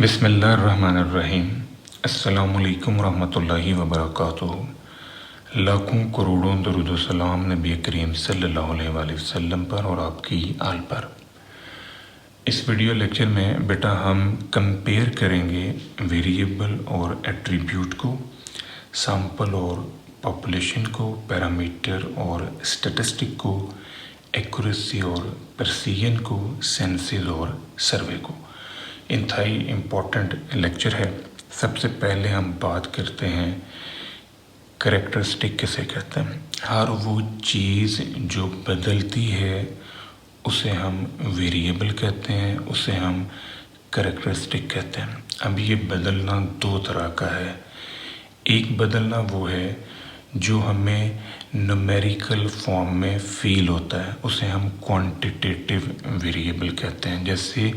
बिस्मिल्लाहिर्रहमानिर्रहीम। अस्सलामुअलैकुम रहमतुल्लाहि व बरकातुहू। लाखों करोड़ों दरूद सलाम नबी करीम सल्लल्लाहु अलैहि वसल्लम पर और आपकी आल पर। इस वीडियो लेक्चर में बेटा हम कंपेयर करेंगे वेरिएबल और एट्रीब्यूट को, सैंपल और पॉपुलेशन को, पैरामीटर और स्टैटिस्टिक को, एक्यूरेसी और प्रिसीजन को, सेंसेस और सर्वे को। इंतहाई इम्पोर्टेंट लेक्चर है। सबसे पहले हम बात करते हैं कैरेक्टरिस्टिक किसे कहते हैं। हर वो चीज़ जो बदलती है उसे हम वेरिएबल कहते हैं, उसे हम कैरेक्टरिस्टिक कहते हैं। अब ये बदलना दो तरह का है। एक बदलना वो है जो हमें न्यूमेरिकल फॉर्म में फील होता है, उसे हम क्वांटिटेटिव वेरिएबल कहते हैं। जैसे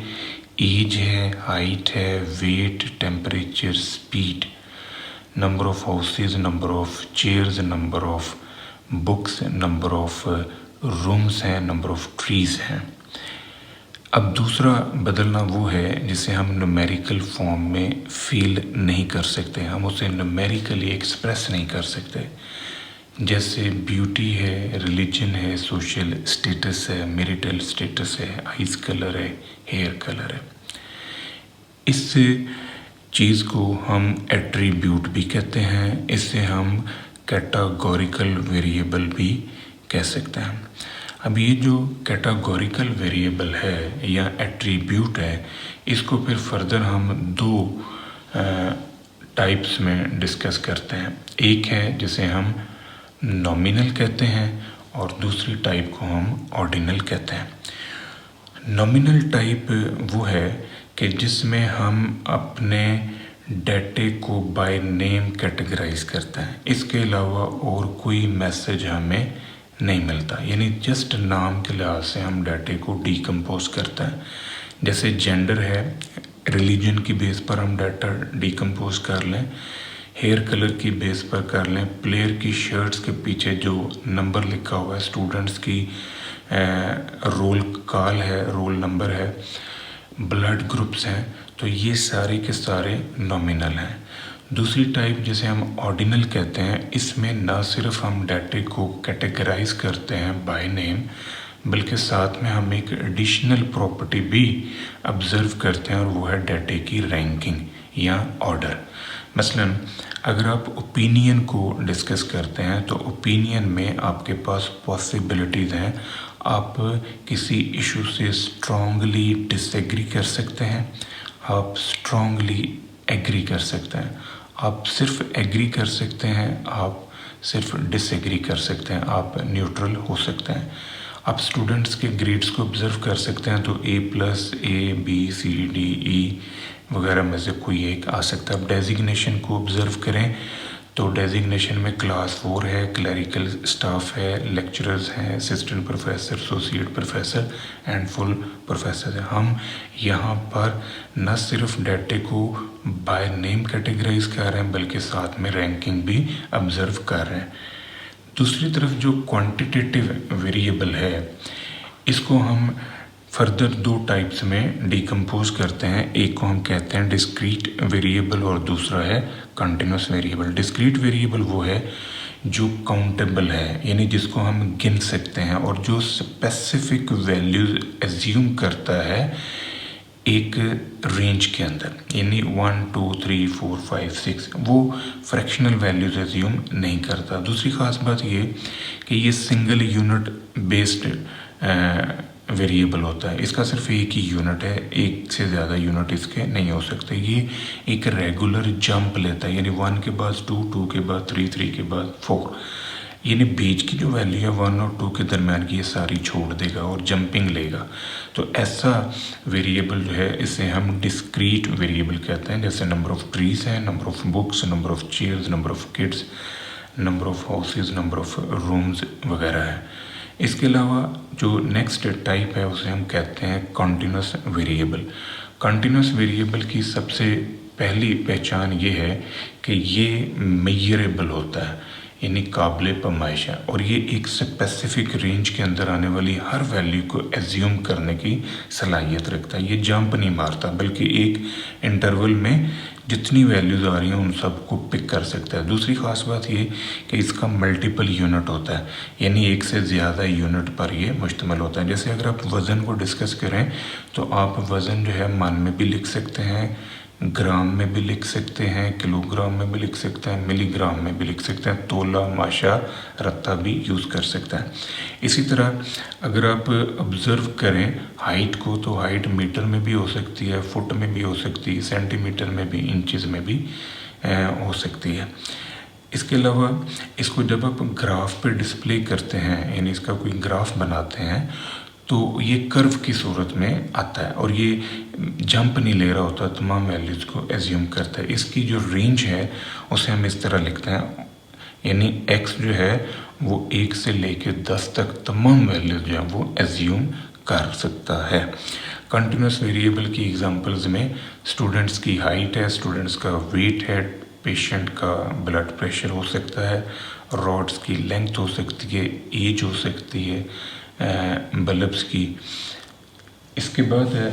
एज है, हाइट है, weight, temperature, speed, number of houses, number of chairs, number of books, number of rooms हैं, नंबर ऑफ ट्रीज हैं। अब दूसरा बदलना वो है जिसे हम न्यूमेरिकल फॉर्म में फील नहीं कर सकते, हम उसे न्यूमेरिकली एक्सप्रेस नहीं कर सकते। जैसे ब्यूटी है, रिलीजन है, सोशल स्टेटस है, मैरिटल स्टेटस है, आइज कलर है, हेयर कलर है। इस चीज़ को हम एट्रीब्यूट भी कहते हैं, इसे हम कैटेगोरिकल वेरिएबल भी कह सकते हैं। अब ये जो कैटेगोरिकल वेरिएबल है या एट्रीब्यूट है, इसको फिर फर्दर हम दो टाइप्स में डिस्कस करते हैं। एक है जिसे हम नॉमिनल कहते हैं और दूसरी टाइप को हम ऑर्डिनल कहते हैं। नॉमिनल टाइप वो है कि जिसमें हम अपने डाटे को बाय नेम कैटेगराइज करते हैं, इसके अलावा और कोई मैसेज हमें नहीं मिलता, यानी जस्ट नाम के लिहाज से हम डाटे को डिकम्पोज करते हैं। जैसे जेंडर है, रिलीजन की बेस पर हम डाटा डिकम्पोज कर लें, हेयर कलर की बेस पर कर लें, प्लेयर की शर्ट्स के पीछे जो नंबर लिखा हुआ है, स्टूडेंट्स की रोल कॉल है, रोल नंबर है, ब्लड ग्रुप्स हैं, तो ये सारे के सारे नॉमिनल हैं। दूसरी टाइप जिसे हम ऑर्डिनल कहते हैं, इसमें ना सिर्फ हम डाटे को कैटेगराइज करते हैं बाय नेम, बल्कि साथ में हम एक एडिशनल प्रॉपर्टी भी ऑब्जर्व करते हैं और वो है डाटे की रैंकिंग या ऑर्डर। मसलन अगर आप ओपिनियन को डिस्कस करते हैं तो ओपिनियन में आपके पास पॉसिबिलिटीज़ हैं। आप किसी इशू से स्ट्रांगली डिसएग्री कर सकते हैं, आप स्ट्रांगली एग्री कर सकते हैं, आप सिर्फ एग्री कर सकते हैं, आप सिर्फ डिसएग्री कर सकते हैं, आप न्यूट्रल हो सकते हैं। आप स्टूडेंट्स के ग्रेड्स को ऑब्जर्व कर सकते हैं, तो A+, A, B, C, D, E वगैरह में से कोई एक आ सकता है। आप डेजिग्नेशन को ऑब्जर्व करें तो डेजिग्नेशन में क्लास 4 है, क्लरिकल स्टाफ है, लेक्चरर्स हैं, assistant professor, associate professor and full professor है। हम यहाँ पर न सिर्फ डाटे को बाय नेम कैटेगराइज कर रहे हैं बल्कि साथ में रैंकिंग भी ऑब्जर्व कर रहे हैं। दूसरी तरफ जो क्वांटिटेटिव वेरिएबल है, इसको हम फर्दर दो टाइप्स में डिकम्पोज करते हैं। एक को हम कहते हैं डिस्क्रीट वेरिएबल और दूसरा है कंटिन्यूस वेरिएबल। डिस्क्रीट वेरिएबल वो है जो काउंटेबल है, यानी जिसको हम गिन सकते हैं और जो स्पेसिफिक वैल्यूज एज्यूम करता है एक रेंज के अंदर, यानी 1, 2, 3, 4, 5, 6 वो फ्रैक्शनल वैल्यूज एज्यूम नहीं करता। दूसरी ख़ास बात ये कि ये सिंगल यूनिट बेस्ड वेरिएबल होता है, इसका सिर्फ एक ही यूनिट है, एक से ज़्यादा यूनिट इसके नहीं हो सकते। ये एक रेगुलर जंप लेता है, यानी 1 के बाद 2, 2 के बाद 3, 3 के बाद 4, यानी बीच की जो वैल्यू है 1 और 2 के दरम्यान की ये सारी छोड़ देगा और जंपिंग लेगा। तो ऐसा वेरिएबल जो है इसे हम डिस्क्रीट वेरिएबल कहते हैं। जैसे नंबर ऑफ ट्रीज है, number of books, number of chairs, number of kids, number of houses, number of rooms वगैरह है। इसके अलावा जो नेक्स्ट टाइप है उसे हम कहते हैं कॉन्टिन्यूस वेरिएबल। कॉन्टिन्यूस वेरिएबल की सबसे पहली पहचान ये है कि ये मेजरेबल होता है, यानी काबिल पैमाइश है, और ये एक स्पेसिफिक रेंज के अंदर आने वाली हर वैल्यू को एज्यूम करने की सलाहियत रखता है। ये जंप नहीं मारता, बल्कि एक इंटरवल में जितनी वैल्यूज़ आ रही हैं उन सबको पिक कर सकता है। दूसरी ख़ास बात ये कि इसका मल्टीपल यूनिट होता है, यानी एक से ज़्यादा यूनिट पर ये मुश्तमिल होता है। जैसे अगर आप वज़न को डिस्कस करें तो आप वज़न जो है मन में भी लिख सकते हैं, ग्राम में भी लिख सकते हैं, किलोग्राम में भी लिख सकते हैं, मिलीग्राम में भी लिख सकते हैं, तोला, माशा, रत्ता भी यूज़ कर सकते हैं। इसी तरह अगर आप ऑब्ज़र्व करें हाइट को, तो हाइट मीटर में भी हो सकती है, फुट में भी हो सकती है, सेंटीमीटर में भी, इंचज़ में भी हो सकती है। इसके अलावा इसको जब आप ग्राफ पे डिस्प्ले करते हैं, यानी इसका कोई ग्राफ बनाते हैं, तो ये कर्व की सूरत में आता है और ये जंप नहीं ले रहा होता, तमाम वैल्यूज़ को एज्यूम करता है। इसकी जो रेंज है उसे हम इस तरह लिखते हैं, यानी x जो है वो 1 से लेकर 10 तक तमाम वैल्यूज़ जो है वो एज्यूम कर सकता है। कंटिन्यूस वेरिएबल की एग्जांपल्स में स्टूडेंट्स की हाइट है, स्टूडेंट्स का वेट है, पेशेंट का ब्लड प्रेशर हो सकता है, रॉड्स की लेंथ हो सकती है, एज हो सकती है, बल्ब्स की। इसके बाद है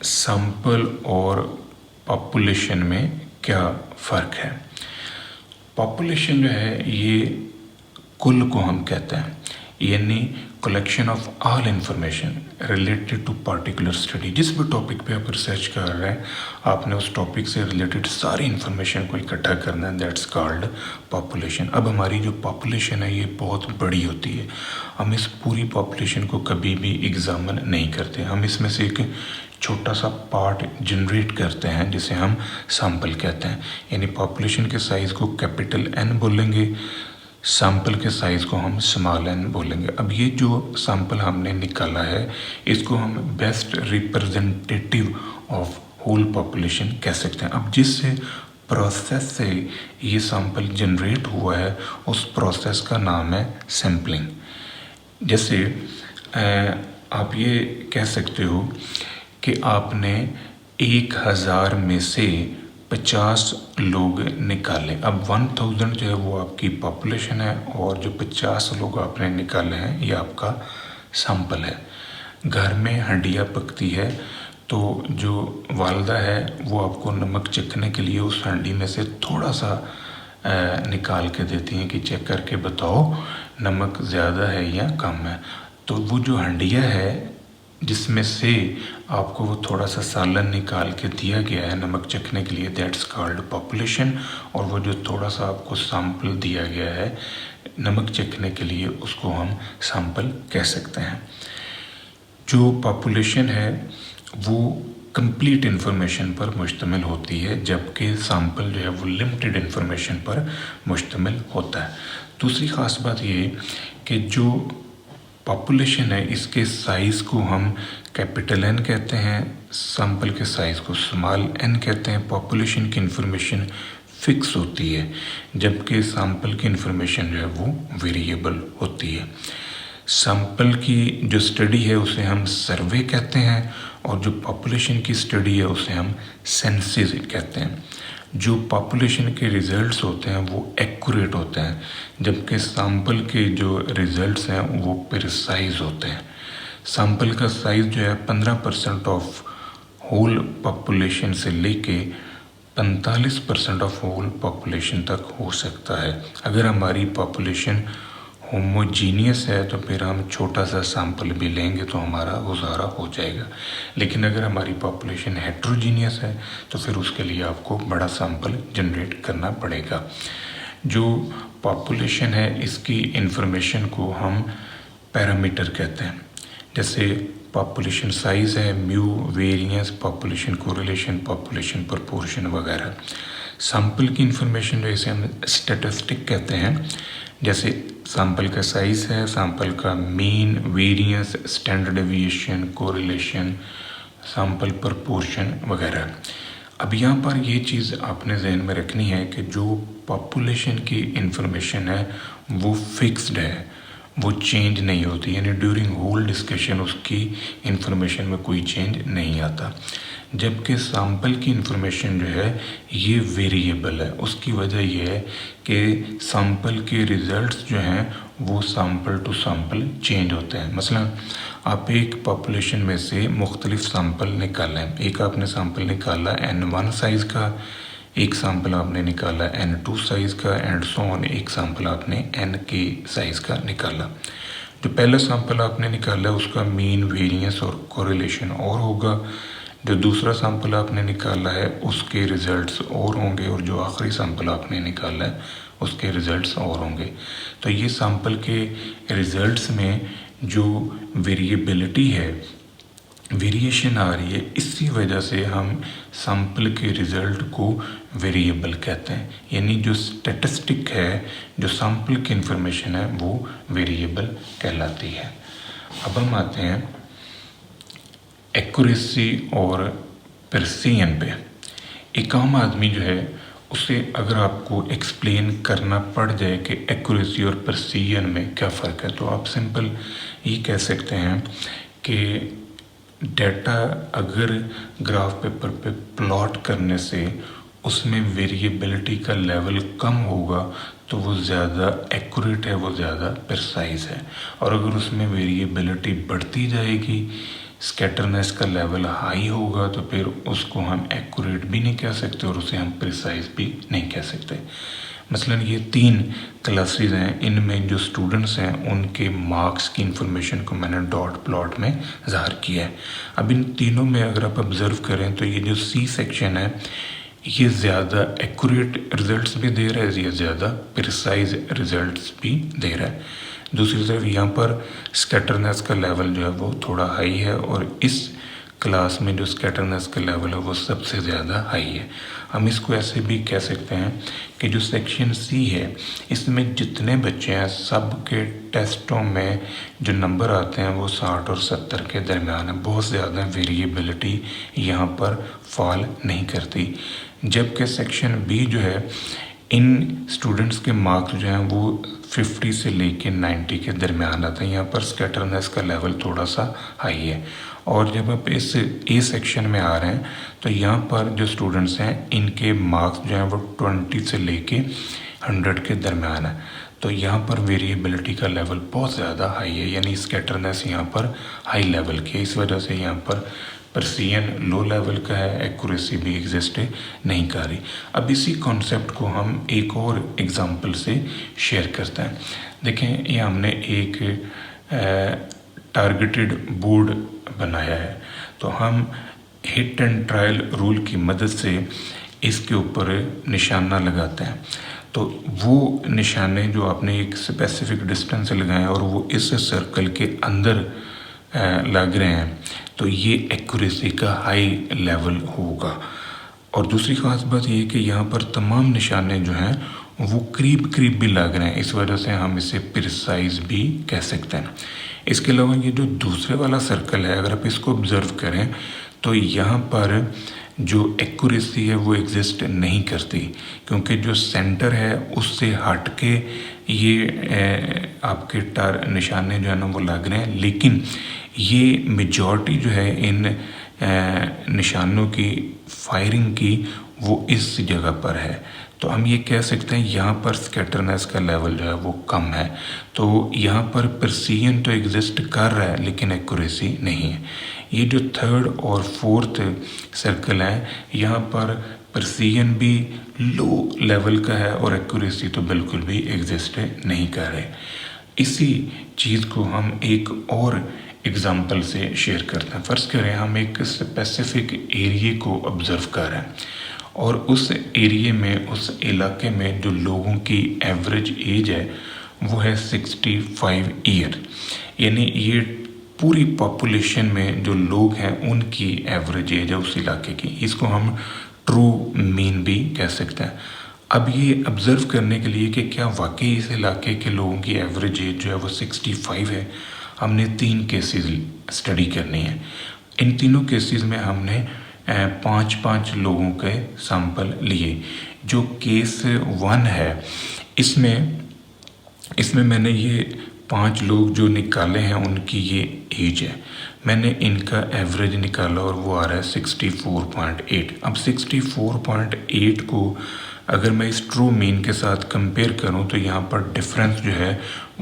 सैंपल और पॉपुलेशन में क्या फ़र्क है। पॉपुलेशन जो है ये कुल को हम कहते हैं, यानी collection of all information related to particular study. जिस भी टॉपिक पे आप रिसर्च कर रहे हैं, आपने उस टॉपिक से रिलेटेड सारी इंफॉर्मेशन को इकट्ठा करना है, दैट्स कॉल्ड पॉपुलेशन। अब हमारी जो पॉपुलेशन है ये बहुत बड़ी होती है, हम इस पूरी पॉपुलेशन को कभी भी एग्जामिन नहीं करते, हम इसमें से एक छोटा सा पार्ट जनरेट करते हैं जिसे हम सैंपल कहते हैं। यानी पॉपुलेशन के साइज़ को कैपिटल N बोलेंगे, सैंपल के साइज़ को हम स्मॉल n बोलेंगे। अब ये जो सैंपल हमने निकाला है इसको हम best representative of whole population कह सकते हैं। अब जिस प्रोसेस से ये सैंपल जनरेट हुआ है उस प्रोसेस का नाम है सैम्पलिंग। जैसे आप ये कह सकते हो कि आपने 1000 में से 50 लोग निकाले। अब 1000 जो है वो आपकी पॉपुलेशन है और जो 50 लोग आपने निकाले हैं ये आपका सैंपल है। घर में हंडिया पकती है तो जो वालदा है वो आपको नमक चखने के लिए उस हंडी में से थोड़ा सा निकाल के देती हैं कि चेक करके बताओ नमक ज़्यादा है या कम है। तो वो जो हंडिया है जिसमें से आपको वो थोड़ा सा सालन निकाल के दिया गया है नमक चखने के लिए, दैट्स कॉल्ड पॉपुलेशन। और वो जो थोड़ा सा आपको सैंपल दिया गया है नमक चखने के लिए उसको हम सैंपल कह सकते हैं। जो पॉपुलेशन है वो कंप्लीट इन्फॉर्मेशन पर मुश्तमिल होती है, जबकि सैंपल जो है वो लिमिटेड इन्फॉर्मेशन पर मुश्तमिल होता है। दूसरी ख़ास बात ये कि जो पॉपुलेशन है इसके साइज़ को हम कैपिटल N कहते हैं, सैंपल के साइज़ को स्मॉल n कहते हैं। पॉपुलेशन की इन्फॉर्मेशन फिक्स होती है जबकि सैंपल की इन्फॉर्मेशन जो है वो वेरिएबल होती है। सैंपल की जो स्टडी है उसे हम सर्वे कहते हैं और जो पॉपुलेशन की स्टडी है उसे हम सेंसस कहते हैं। जो पॉपुलेशन के रिज़ल्ट्स होते हैं वो एक्यूरेट होते हैं जबकि सैंपल के जो रिज़ल्ट्स हैं वो प्रिसाइज होते हैं। सैंपल का साइज़ जो है 15% ऑफ होल पॉपुलेशन से लेके 45% ऑफ होल पॉपुलेशन तक हो सकता है। अगर हमारी पॉपुलेशन होमोजीनियस है तो फिर हम छोटा सा सैंपल भी लेंगे तो हमारा गुजारा हो जाएगा, लेकिन अगर हमारी पॉपुलेशन हेट्रोजीनियस है तो फिर उसके लिए आपको बड़ा सैंपल जनरेट करना पड़ेगा। जो पॉपुलेशन है इसकी इंफॉर्मेशन को हम पैरामीटर कहते हैं, जैसे पॉपुलेशन साइज़ है, mu, variance, population correlation, population proportion वगैरह। सैंपल की इंफॉर्मेशन जो इसे हम स्टैटिस्टिक कहते हैं, जैसे सैंपल का साइज़ है, सैंपल का mean, variance, standard deviation, correlation, sample proportion वगैरह। अब यहाँ पर ये चीज़ आपने जहन में रखनी है कि जो पॉपुलेशन की इंफॉर्मेशन है वो फिक्स्ड है, वो चेंज नहीं होती, यानी ड्यूरिंग होल डिस्कशन उसकी इंफॉर्मेशन में कोई चेंज नहीं आता। जबकि सैंपल की इन्फॉर्मेशन जो है ये वेरिएबल है। उसकी वजह ये है कि सैंपल के रिजल्ट्स जो हैं वो सैंपल टू सैंपल चेंज होते हैं। मसलन आप एक पॉपुलेशन में से मुख्तलिफ सैंपल निकालें, एक आपने सैंपल निकाला N1 साइज़ का, एक सैंपल आपने निकाला N2 साइज़ का एंड सो ऑन, एक सैंपल आपने Nk साइज़ का निकाला। जो पहला सैंपल आपने निकाला उसका मीन, वेरिएंस और कोरिलेशन और होगा, जो दूसरा सैंपल आपने निकाला है उसके रिज़ल्ट्स और होंगे, और जो आखिरी सैंपल आपने निकाला है उसके रिज़ल्ट्स और होंगे। तो ये सैंपल के रिज़ल्ट्स में जो वेरिएबिलिटी है, वेरिएशन आ रही है, इसी वजह से हम सैंपल के रिज़ल्ट को वेरिएबल कहते हैं। यानी जो स्टैटिस्टिक है, जो सैंपल की इन्फॉर्मेशन है वो वेरिएबल कहलाती है। अब हम आते हैं एक्यूरेसी और प्रिसिजन पे। एक आम आदमी जो है उसे अगर आपको एक्सप्लेन करना पड़ जाए कि एक्यूरेसी और प्रिसिजन में क्या फ़र्क है, तो आप सिंपल ये कह सकते हैं कि डेटा अगर ग्राफ पेपर पे प्लॉट करने से उसमें वेरिएबिलिटी का लेवल कम होगा तो वो ज़्यादा एक्यूरेट है, वो ज़्यादा प्रिसाइज है। और अगर उसमें वेरिएबिलिटी बढ़ती जाएगी, स्कैटरनेस का लेवल हाई होगा, तो फिर उसको हम एक्यूरेट भी नहीं कह सकते और उसे हम प्रिसाइज भी नहीं कह सकते। मसलन ये 3 क्लासेस हैं, इनमें जो स्टूडेंट्स हैं उनके मार्क्स की इन्फॉर्मेशन को मैंने डॉट प्लॉट में ज़ाहिर किया है। अब इन तीनों में अगर आप ऑब्ज़र्व करें तो ये जो सी सेक्शन है ये ज़्यादा एक्यूरेट रिज़ल्ट्स भी दे रहा है, ये ज़्यादा प्रिसाइज रिज़ल्ट्स भी दे रहा है। दूसरी तरफ यहाँ पर स्कैटरनेस का लेवल जो है वो थोड़ा हाई है, और इस क्लास में जो स्कैटरनेस का लेवल है वो सबसे ज़्यादा हाई है। हम इसको ऐसे भी कह सकते हैं कि जो सेक्शन सी है इसमें जितने बच्चे हैं सब के टेस्टों में जो नंबर आते हैं वो 60 और 70 के दरमियान है। बहुत ज़्यादा वेरिएबिलिटी यहाँ पर फॉल नहीं करती। जबकि सेक्शन बी जो है इन स्टूडेंट्स के मार्क्स जो हैं वो 50 से लेके 90 के दरमियान आते हैं। यहाँ पर स्कैटरनेस का लेवल थोड़ा सा हाई है। और जब आप इस ए सेक्शन में आ रहे हैं तो यहाँ पर जो स्टूडेंट्स हैं इनके मार्क्स जो हैं वो 20 से लेके 100 के दरमियान है। तो यहाँ पर वेरिएबिलिटी का लेवल बहुत ज़्यादा हाई है, यानी स्कैटरनेस यहाँ पर हाई लेवल की है। इस वजह से यहाँ पर प्रिसिजन लो लेवल का है, एक्यूरेसी भी एग्जिस्ट नहीं कर रही। अब इसी कॉन्सेप्ट को हम एक और एग्जांपल से शेयर करते हैं। देखें, ये हमने एक टारगेटेड बोर्ड बनाया है, तो हम हिट एंड ट्रायल रूल की मदद से इसके ऊपर निशाना लगाते हैं। तो वो निशाने जो आपने एक स्पेसिफिक डिस्टेंस से लगाए हैं और वो इस सर्कल के अंदर लग रहे हैं, तो ये एक्यूरेसी का हाई लेवल होगा। और दूसरी ख़ास बात ये है कि यहाँ पर तमाम निशाने जो हैं वो करीब करीब भी लग रहे हैं, इस वजह से हम इसे प्रिसाइज भी कह सकते हैं। इसके अलावा ये जो दूसरे वाला सर्कल है, अगर आप इसको ऑब्ज़र्व करें तो यहाँ पर जो एक्यूरेसी है वो एग्जिस्ट नहीं करती, क्योंकि जो सेंटर है उससे हट के ये आपके निशाने जो है ना वो लग रहे हैं, लेकिन ये मेजॉरिटी जो है इन निशानों की फायरिंग की वो इस जगह पर है। तो हम ये कह सकते हैं यहाँ पर स्कैटरनेस का लेवल जो है वो कम है। तो यहाँ पर प्रिसिजन तो एग्जिस्ट कर रहा है लेकिन एक्यूरेसी नहीं है। ये जो थर्ड और फोर्थ सर्कल है, यहाँ पर प्रिसिजन भी लो लेवल का है और एक्यूरेसी तो बिल्कुल भी एग्जिस्ट नहीं कर रहे। इसी चीज़ को हम एक और एग्जाम्पल से शेयर करते हैं। फ़र्ज़ करें हम एक स्पेसिफिक एरिया को ऑब्ज़र्व कर रहे हैं और उस एरिया में, उस इलाके में जो लोगों की एवरेज एज है वो है 65 ईयर। यानी ये पूरी पॉपुलेशन में जो लोग हैं उनकी एवरेज एज है उस इलाके की। इसको हम ट्रू मीन भी कह सकते हैं। अब ये ऑब्ज़र्व करने के लिए कि क्या वाकई इस इलाके के लोगों की एवरेज एज जो है वो 65 है, हमने 3 केसेस स्टडी करनी है। इन तीनों केसेस में हमने 5-5 लोगों के सैंपल लिए। जो केस 1 है इसमें मैंने ये 5 लोग जो निकाले हैं उनकी ये एज है। मैंने इनका एवरेज निकाला और वो आ रहा है 64.8। अब 64.8 को अगर मैं इस ट्रू मीन के साथ कंपेयर करूं तो यहाँ पर डिफरेंस जो है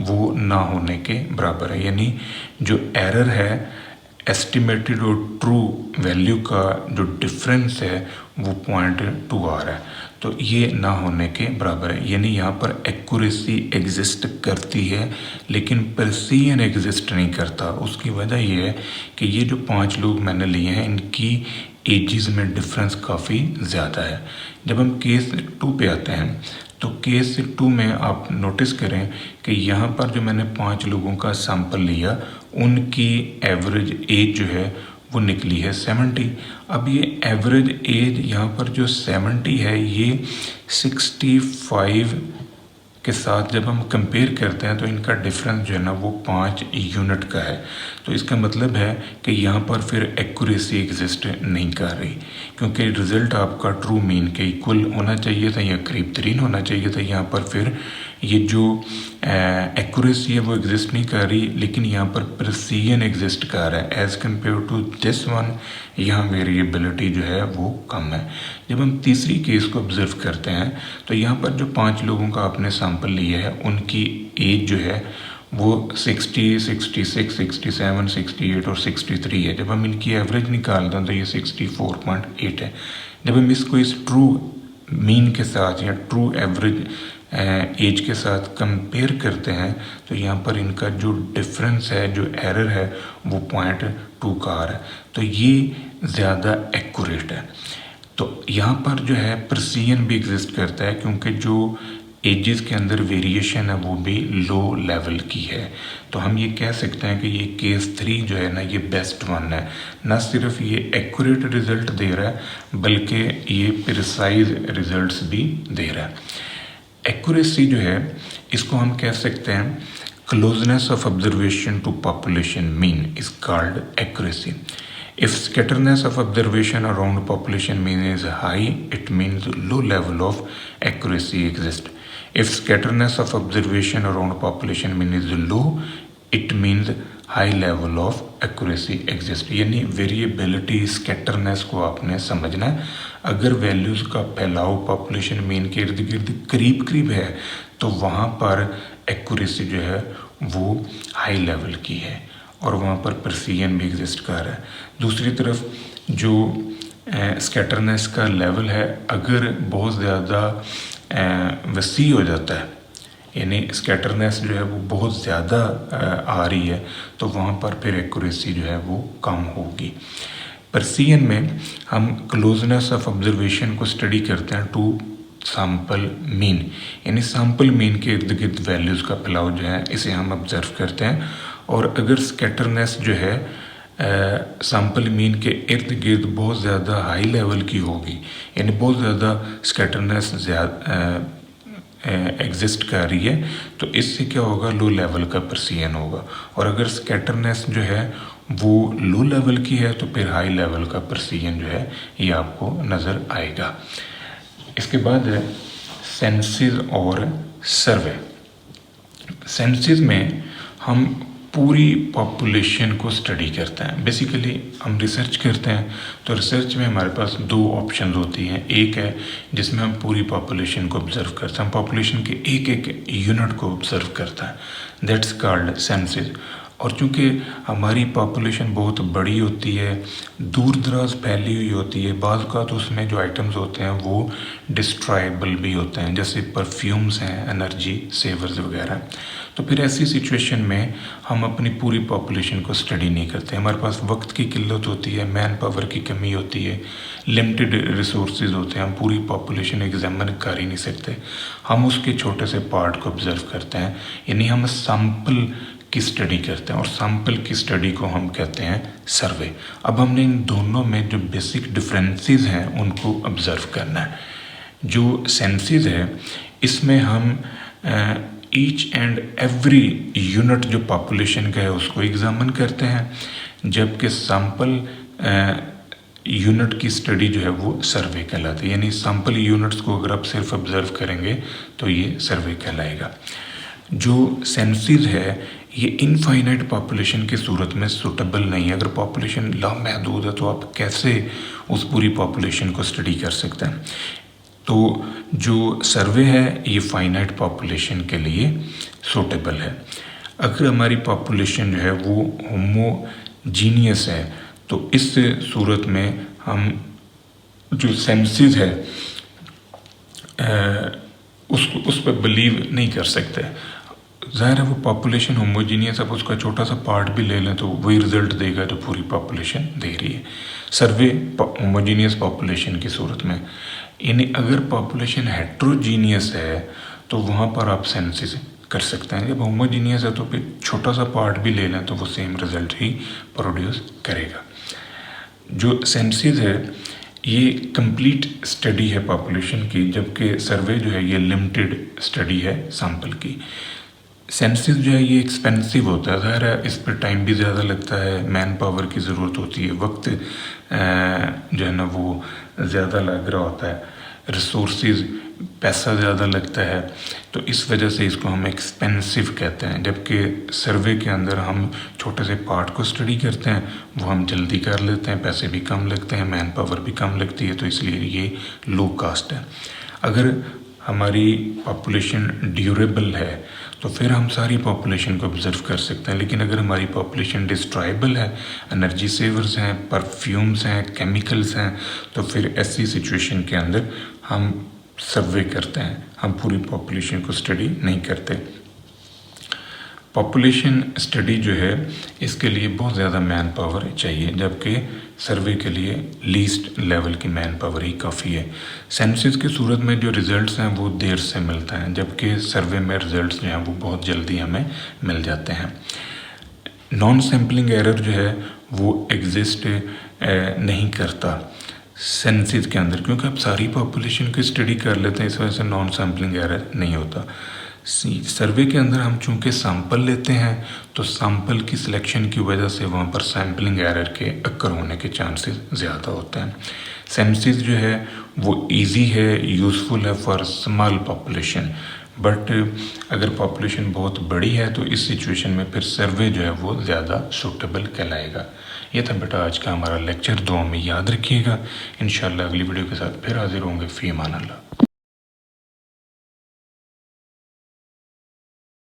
वो ना होने के बराबर है, यानी जो एरर है एस्टिमेटेड और ट्रू वैल्यू का जो डिफरेंस है वो 0.2 आ रहा है, तो ये ना होने के बराबर है। यानी यहाँ पर एक्यूरेसी एग्जिस्ट करती है लेकिन प्रिसीजन एग्जिस्ट नहीं करता। उसकी वजह ये है कि ये जो 5 लोग मैंने लिए हैं इनकी एजेस में डिफरेंस काफ़ी ज़्यादा है। जब हम केस 2 पे आते हैं तो केस 2 में आप नोटिस करें कि यहाँ पर जो मैंने 5 लोगों का सैंपल लिया उनकी एवरेज एज जो है वो निकली है 70। अब ये एवरेज एज यहाँ पर जो 70 है ये 65 के साथ जब हम कंपेयर करते हैं तो इनका डिफरेंस जो है ना वो 5 यूनिट का है। तो इसका मतलब है कि यहाँ पर फिर एक्यूरेसी एग्जिस्ट नहीं कर रही, क्योंकि रिज़ल्ट आपका ट्रू मीन के इक्वल होना चाहिए था या करीब तरीन होना चाहिए था। यहाँ पर फिर ये जो एक्यूरेसी है वो एग्जिस्ट नहीं कर रही, लेकिन यहाँ पर प्रिसीजन एग्जिस्ट कर रहा है। As compare to this one यहाँ वेरिएबिलिटी जो है वो कम है। जब हम तीसरी केस को ऑब्जर्व करते हैं तो यहाँ पर जो 5 लोगों का आपने सैंपल लिया है उनकी एज जो है वो 60, 66, 67, 68 और 63 है। जब हम इनकी एवरेज निकालते हैं तो ये 64.8 है। जब हम इसको इस ट्रू मीन के साथ या ट्रू एवरेज एज के साथ कंपेयर करते हैं तो यहाँ पर इनका जो डिफरेंस है, जो एरर है वो 0.2 का आ रहा है, तो ये ज़्यादा एक्यूरेट है। तो यहाँ पर जो है प्रिसीजन भी एग्जिस्ट करता है क्योंकि जो एजेस के अंदर वेरिएशन है वो भी लो लेवल की है। तो हम ये कह सकते हैं कि ये केस 3 जो है ना ये बेस्ट वन है। ना सिर्फ ये एक्यूरेट रिजल्ट दे रहा है बल्कि ये प्रिसाइज रिजल्ट्स भी दे रहा है। एक्यूरेसी जो है इसको हम कह सकते हैं closeness of observation to population mean is called accuracy. If scatterness of observation around population mean is high, it means low level of accuracy exists. If scatterness of observation around population mean is low, it means high level of accuracy exists. यानी variability स्कैटरनेस को आपने समझना है। अगर values का फैलाव population mean के इर्द गिर्द करीब करीब है तो वहाँ पर एक्यूरेसी जो है वो हाई लेवल की है और वहाँ पर प्रिसीजन भी एग्जिस्ट कर रहा है। दूसरी तरफ जो स्कैटरनेस का लेवल है अगर बहुत ज़्यादा वसी हो जाता है, यानी स्कैटरनेस जो है वो बहुत ज़्यादा आ रही है तो वहाँ पर फिर एक्यूरेसी जो है वो कम होगी। प्रिसीजन में हम क्लोजनेस ऑफ ऑब्जर्वेशन को स्टडी करते हैं टू सैंपल मीन, यानी सैंपल मीन के इर्द गिर्द वैल्यूज़ का फैलाव जो है इसे हम ऑब्जर्व करते हैं। और अगर स्कैटरनेस जो है सैंपल मीन के इर्द गिर्द बहुत ज़्यादा हाई लेवल की होगी, यानी बहुत ज़्यादा स्कैटरनेस एग्जिस्ट कर रही है तो इससे क्या होगा, लो लेवल का प्रिसीजन होगा। और अगर स्कैटरनेस जो है वो लो लेवल की है तो फिर हाई लेवल का प्रिसीजन जो है ये आपको नज़र आएगा। इसके बाद है सेंसिस और सर्वे। सेंसिस में हम पूरी पॉपुलेशन को स्टडी करते हैं। बेसिकली हम रिसर्च करते हैं तो रिसर्च में हमारे पास 2 ऑप्शन होती हैं। एक है जिसमें हम पूरी पॉपुलेशन को ऑब्जर्व करते हैं, हम पॉपुलेशन के एक एक यूनिट को ऑब्जर्व करते हैं, दैट्स कॉल्ड सेंसिस। और चूँकि हमारी पॉपुलेशन बहुत बड़ी होती है, दूर दराज फैली हुई होती है, बाज़ का तो उसमें जो आइटम्स होते हैं वो डिस्ट्रॉयबल भी होते हैं, जैसे परफ्यूम्स हैं, एनर्जी सेवर्स वगैरह। तो फिर ऐसी सिचुएशन में हम अपनी पूरी पॉपुलेशन को स्टडी नहीं करते। हमारे पास वक्त की किल्लत होती है, मैन पावर की कमी होती है, लिमिटेड रिसोर्सेज होते हैं, हम पूरी पॉपुलेशन एग्जामिन कर ही नहीं सकते। हम उसके छोटे से पार्ट को ऑब्जर्व करते हैं, यानी हम सैंपल की स्टडी करते हैं और सैंपल की स्टडी को हम कहते हैं सर्वे। अब हमने इन दोनों में जो बेसिक डिफरेंसेस हैं उनको ऑब्जर्व करना है। जो सेंसिस है इसमें हम ईच एंड एवरी यूनिट जो पॉपुलेशन का है उसको एग्जामिन करते हैं, जबकि सैंपल यूनिट की स्टडी जो है वो सर्वे कहलाती है। यानी सैंपल यूनिट्स को अगर आप सिर्फ ऑब्जर्व करेंगे तो ये सर्वे कहलाएगा। जो सेंसिस है ये इनफाइनाइट पॉपुलेशन की सूरत में सूटेबल नहीं है। अगर पॉपुलेशन लामहदूद है तो आप कैसे उस पूरी पॉपुलेशन को स्टडी कर सकते हैं। तो जो सर्वे है ये फाइनाइट पॉपुलेशन के लिए सूटेबल है। अगर हमारी पॉपुलेशन जो है वो होमोजीनियस है तो इस सूरत में हम जो सेंसिस है उस पर बिलीव नहीं कर सकते। ज़ाहिर है वो पॉपुलेशन होमोजीनियस, अब उसका छोटा सा पार्ट भी ले लें तो वही रिजल्ट देगा जो पूरी पॉपुलेशन दे रही है। सर्वे होमोजीनियस पॉपुलेशन की सूरत में, यानी अगर पॉपुलेशन हेट्रोजीनियस है तो वहाँ पर आप सेंसिस कर सकते हैं। जब होमोजीनियस है तो फिर छोटा सा पार्ट भी ले लें तो वो सेम रिजल्ट ही प्रोड्यूस करेगा। जो सेंसिस है ये कंप्लीट स्टडी है पॉपुलेशन की, जबकि सर्वे जो है ये लिमिटेड स्टडी है सैंपल की। सेंसिस जो है ये एक्सपेंसिव होता है, ज़ाहिर है इस पर टाइम भी ज़्यादा लगता है, मैन पावर की ज़रूरत होती है, वक्त जो है ना वो ज़्यादा लग रहा होता है, रिसोर्सेज पैसा ज़्यादा लगता है, तो इस वजह से इसको हम एक्सपेंसिव कहते हैं। जबकि सर्वे के अंदर हम छोटे से पार्ट को स्टडी करते हैं, वो हम जल्दी कर लेते हैं, पैसे भी कम लगते हैं, मैन पावर भी कम लगती है, तो इसलिए ये लो कास्ट है। अगर हमारी पॉपुलेशन ड्यूरेबल है तो फिर हम सारी पॉपुलेशन को ऑब्जर्व कर सकते हैं। लेकिन अगर हमारी पॉपुलेशन डिस्ट्रॉयबल है, एनर्जी सेवर्स हैं, परफ्यूम्स हैं, केमिकल्स हैं, तो फिर ऐसी सिचुएशन के अंदर हम सर्वे करते हैं, हम पूरी पॉपुलेशन को स्टडी नहीं करते। पॉपुलेशन स्टडी जो है इसके लिए बहुत ज़्यादा मैन पावर चाहिए, जबकि सर्वे के लिए लीस्ट लेवल की मैन पावर ही काफ़ी है। सेंसिस की सूरत में जो रिज़ल्ट्स हैं वो देर से मिलते हैं, जबकि सर्वे में रिज़ल्ट्स जो हैं वो बहुत जल्दी हमें मिल जाते हैं। नॉन सैम्पलिंग एरर जो है वो एग्जिस्ट नहीं करता सेंसिस के अंदर, क्योंकि आप सारी पॉपुलेशन की स्टडी कर लेते हैं, इस वजह से नॉन सैम्पलिंग एरर नहीं होता। सर्वे के अंदर हम चूँकि सैंपल लेते हैं तो सैंपल की सिलेक्शन की वजह से वहाँ पर सैम्पलिंग एरर के अक्कर होने के चांसेस ज़्यादा होते हैं। सेंसिस जो है वो इजी है, यूज़फुल है फॉर स्मॉल पॉपुलेशन, बट अगर पॉपुलेशन बहुत बड़ी है तो इस सिचुएशन में फिर सर्वे जो है वो ज़्यादा सूटेबल कहलाएगा। ये था बेटा आज का हमारा लेक्चर, दुआ में याद रखिएगा। इंशाल्लाह अगली वीडियो के साथ फिर हाजिर होंगे। फ़ी अमान अल्लाह।